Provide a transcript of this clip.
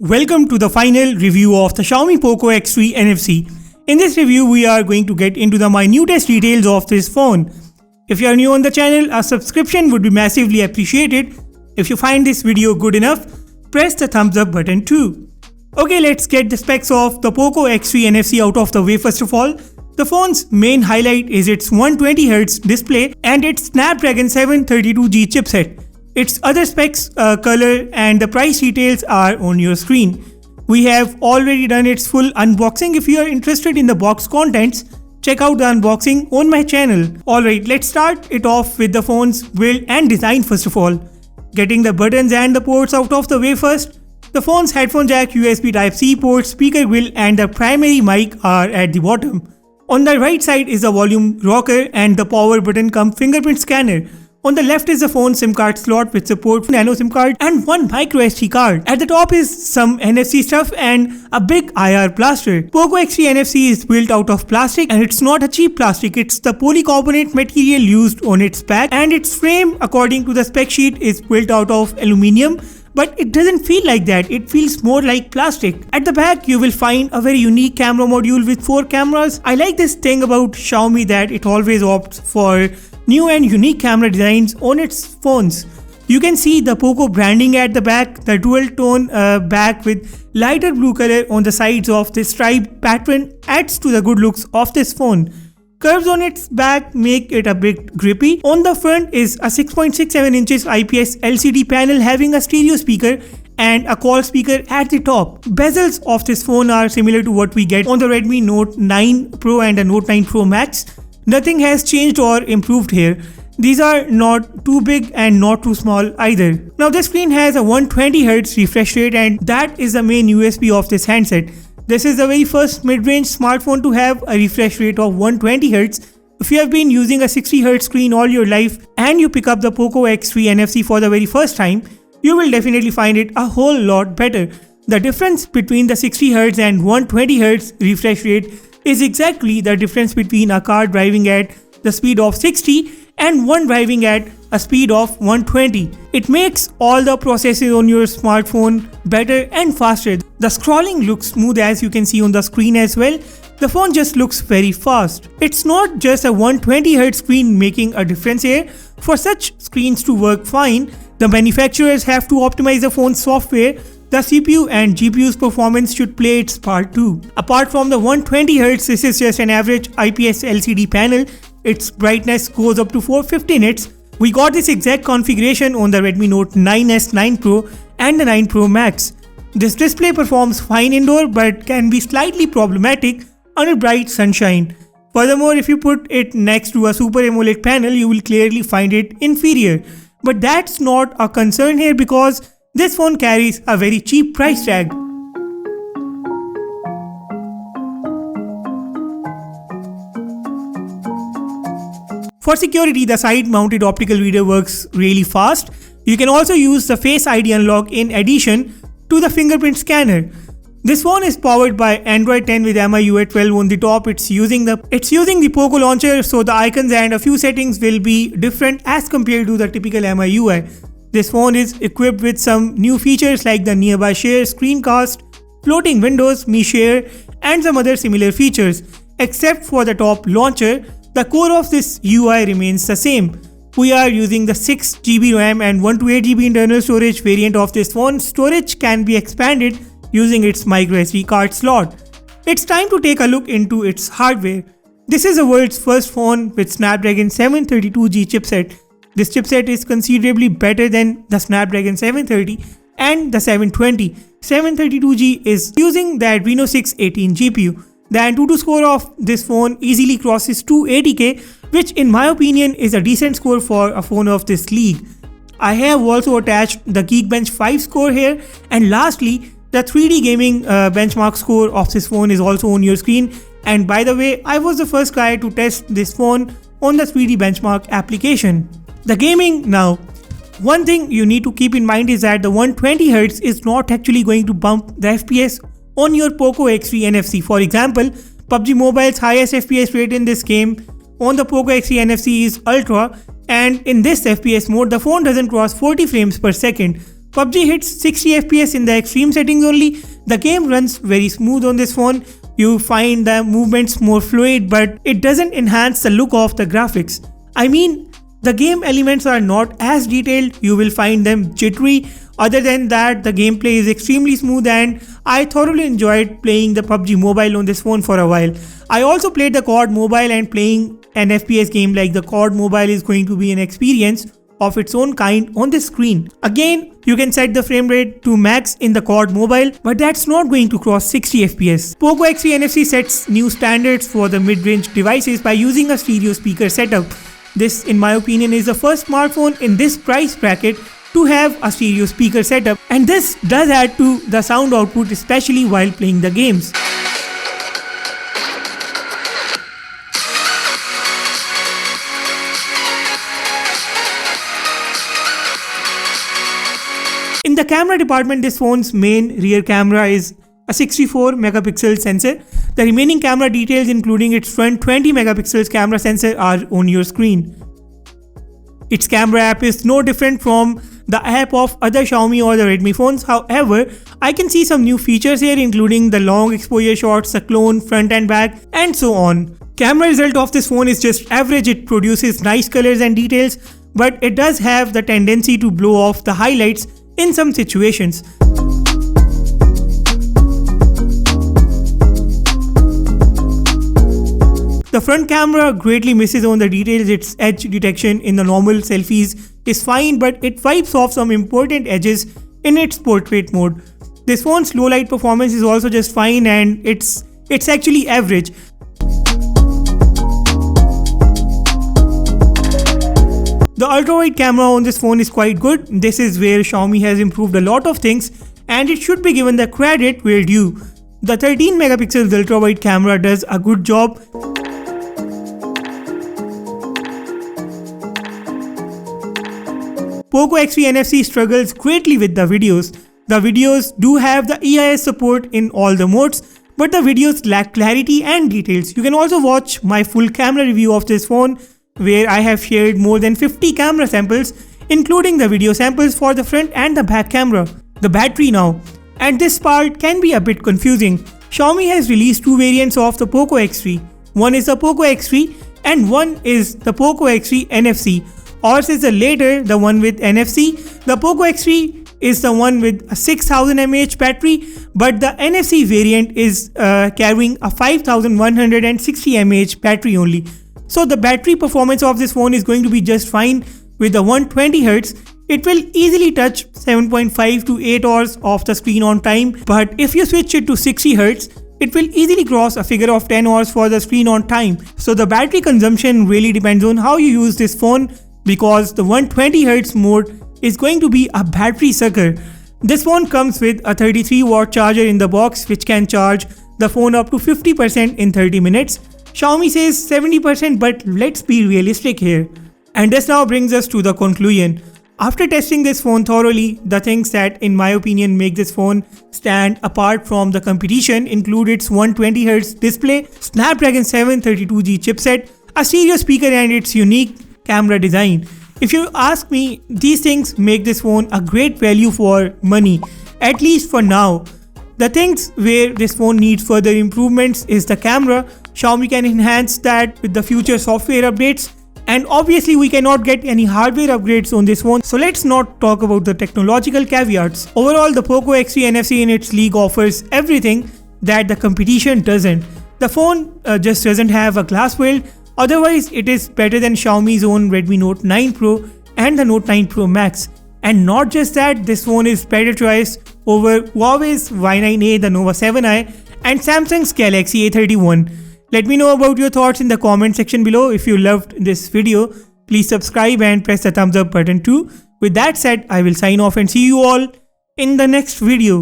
Welcome to the final review of the Xiaomi Poco X3 NFC. In this review, we are going to get into the minutest details of this phone. If you are new on the channel, a subscription would be massively appreciated. If you find this video good enough, press the thumbs up button too. Okay, let's get the specs of the Poco X3 NFC out of the way first of all. The phone's main highlight is its 120Hz display and its Snapdragon 732G chipset. Its other specs, color and the price details are on your screen. We have already done its full unboxing. If you are interested in the box contents, check out the unboxing on my channel. Alright, let's start it off with the phone's build and design first of all. Getting the buttons and the ports out of the way first. The phone's headphone jack, USB Type-C port, speaker grill and the primary mic are at the bottom. On the right side is the volume rocker and the power button cum fingerprint scanner. On the left is the phone SIM card slot with support for nano SIM card and one micro SD card. At the top is some NFC stuff and a big IR blaster. Poco X3 NFC is built out of plastic and it's not a cheap plastic, it's the polycarbonate material used on its back, and its frame according to the spec sheet is built out of aluminium. But it doesn't feel like that, it feels more like plastic. At the back you will find a very unique camera module with 4 cameras. I like this thing about Xiaomi that it always opts for new and unique camera designs on its phones. You can see the Poco branding at the back, the dual tone back with lighter blue color on the sides of this striped pattern adds to the good looks of this phone. Curves on its back make it a bit grippy. On the front is a 6.67 inches IPS LCD panel having a stereo speaker and a call speaker at the top. Bezels of this phone are similar to what we get on the Redmi Note 9 Pro and the Note 9 Pro Max. Nothing has changed or improved here. These are not too big and not too small either. Now this screen has a 120Hz refresh rate and that is the main USP of this handset. This is the very first mid-range smartphone to have a refresh rate of 120Hz. If you have been using a 60Hz screen all your life and you pick up the Poco X3 NFC for the very first time, you will definitely find it a whole lot better. The difference between the 60Hz and 120Hz refresh rate is exactly the difference between a car driving at the speed of 60 and one driving at a speed of 120. It makes all the processes on your smartphone better and faster. The scrolling looks smooth as you can see on the screen as well. The phone just looks very fast. It's not just a 120Hz screen making a difference here. For such screens to work fine, the manufacturers have to optimize the phone's software. The CPU and GPU's performance should play its part too. Apart from the 120Hz, this is just an average IPS LCD panel. Its brightness goes up to 450 nits. We got this exact configuration on the Redmi Note 9S, 9 Pro and the 9 Pro Max. This display performs fine indoor but can be slightly problematic under bright sunshine. Furthermore, if you put it next to a Super AMOLED panel, you will clearly find it inferior. But that's not a concern here because this phone carries a very cheap price tag. For security, the side-mounted optical reader works really fast. You can also use the Face ID unlock in addition to the fingerprint scanner. This phone is powered by Android 10 with MIUI 12 on the top. It's using the Poco launcher, so the icons and a few settings will be different as compared to the typical MIUI. This phone is equipped with some new features like the Nearby Share, Screencast, Floating Windows, Mi Share and some other similar features. Except for the top launcher, the core of this UI remains the same. We are using the 6GB RAM and 128GB internal storage variant of this phone. Storage can be expanded using its microSD card slot. It's time to take a look into its hardware. This is the world's first phone with Snapdragon 732G chipset. This chipset is considerably better than the Snapdragon 730 and the 720. 732G is using the Adreno 618 GPU. The AnTuTu score of this phone easily crosses 280K, which in my opinion is a decent score for a phone of this league. I have also attached the Geekbench 5 score here, and lastly, the 3D gaming benchmark score of this phone is also on your screen. And by the way, I was the first guy to test this phone on the 3D benchmark application. The gaming now. One thing you need to keep in mind is that the 120Hz is not actually going to bump the FPS on your Poco X3 NFC. For example, PUBG Mobile's highest FPS rate in this game on the Poco X3 NFC is Ultra, and in this FPS mode the phone doesn't cross 40 frames per second. PUBG hits 60 FPS in the extreme settings only. The game runs very smooth on this phone. You find the movements more fluid, but it doesn't enhance the look of the graphics. I mean, the game elements are not as detailed, you will find them jittery. Other than that, the gameplay is extremely smooth and I thoroughly enjoyed playing the PUBG Mobile on this phone for a while. I also played the COD Mobile, and playing an FPS game like the COD Mobile is going to be an experience of its own kind on this screen. Again, you can set the frame rate to max in the COD Mobile, but that's not going to cross 60 FPS. POCO X3 NFC sets new standards for the mid-range devices by using a stereo speaker setup. This, in my opinion, is the first smartphone in this price bracket to have a stereo speaker setup, and this does add to the sound output, especially while playing the games. In the camera department, this phone's main rear camera is a 64 megapixel sensor. The remaining camera details, including its front 20 megapixels camera sensor, are on your screen. Its camera app is no different from the app of other Xiaomi or the Redmi phones. However, I can see some new features here, including the long exposure shots, the clone front and back, and so on. Camera result of this phone is just average. It produces nice colors and details, but it does have the tendency to blow off the highlights in some situations. The front camera greatly misses on the details. Its edge detection in the normal selfies is fine, but it wipes off some important edges in its portrait mode. This phone's low light performance is also just fine, and it's actually average. The ultra-wide camera on this phone is quite good. This is where Xiaomi has improved a lot of things, and it should be given the credit where due. The 13 megapixels ultra-wide camera does a good job. POCO X3 NFC struggles greatly with the videos. The videos do have the EIS support in all the modes, but the videos lack clarity and details. You can also watch my full camera review of this phone, where I have shared more than 50 camera samples, including the video samples for the front and the back camera. The battery now. And this part can be a bit confusing. Xiaomi has released two variants of the POCO X3. One is the POCO X3 and one is the POCO X3 NFC. Ours is the later, the one with NFC. The POCO X3 is the one with a 6000 mAh battery, but the NFC variant is carrying a 5160 mAh battery only. So the battery performance of this phone is going to be just fine. With the 120Hz, it will easily touch 7.5 to 8 hours of the screen on time, but if you switch it to 60Hz, it will easily cross a figure of 10 hours for the screen on time. So the battery consumption really depends on how you use this phone, because the 120Hz mode is going to be a battery sucker. This phone comes with a 33-watt charger in the box, which can charge the phone up to 50% in 30 minutes. Xiaomi says 70%, but let's be realistic here. And this now brings us to the conclusion. After testing this phone thoroughly, the things that in my opinion make this phone stand apart from the competition include its 120Hz display, Snapdragon 732G chipset, a stereo speaker, and its unique camera design. If you ask me, these things make this phone a great value for money, at least for now. The things where this phone needs further improvements is the camera. Xiaomi can enhance that with the future software updates, and obviously we cannot get any hardware upgrades on this phone, so let's not talk about the technological caveats. Overall, the POCO X3 NFC in its league offers everything that the competition doesn't. The phone just doesn't have a glass build. Otherwise, it is better than Xiaomi's own Redmi Note 9 Pro and the Note 9 Pro Max. And not just that, this phone is better choice over Huawei's Y9A, the Nova 7i, and Samsung's Galaxy A31. Let me know about your thoughts in the comment section below. If you loved this video, please subscribe and press the thumbs up button too. With that said, I will sign off and see you all in the next video.